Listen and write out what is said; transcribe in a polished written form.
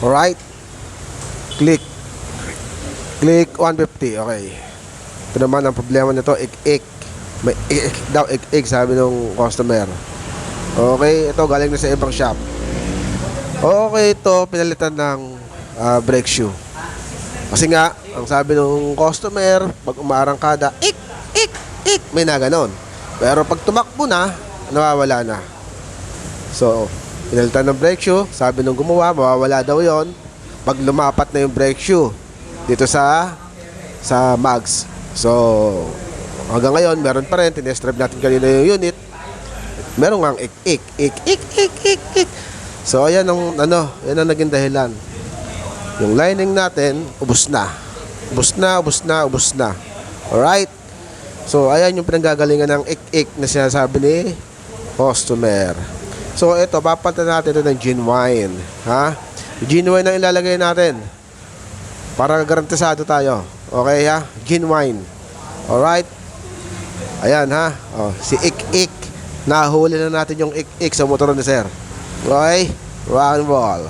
Alright. Click. Click 150. Okay. Ito naman ang problema nito, ik-ik. May ik daw, ik sabi ng customer. Okay, ito galing na sa ibang shop. Okay, ito pinalitan ng brake shoe. Kasi nga, ang sabi ng customer, pag umaarangkada, ik, may na ganon. Pero pag tumakbo na, nawawala na. So, pinalitan ng brake shoe, sabi nung gumawa, mawawala daw yon pag lumapat na yung brake shoe dito sa mags. So, hanggang ngayon, meron pa rin. Tinest drive natin kanina yung unit. Meron nga ik. So, ayan ang, yan ang naging dahilan. Yung lining natin, ubos na. Alright? So, ayan yung pinanggagalingan ng ik na sinasabi ni customer. So, ito, papalitan natin ito ng genuine. Ha? Genuine ang ilalagay natin. Para garantisado tayo. Okay, ha? Genuine. Alright? Ayan, ha? Oh, si ik. Nahuli na natin yung ik sa motor ni sir. Okay? Rock and roll.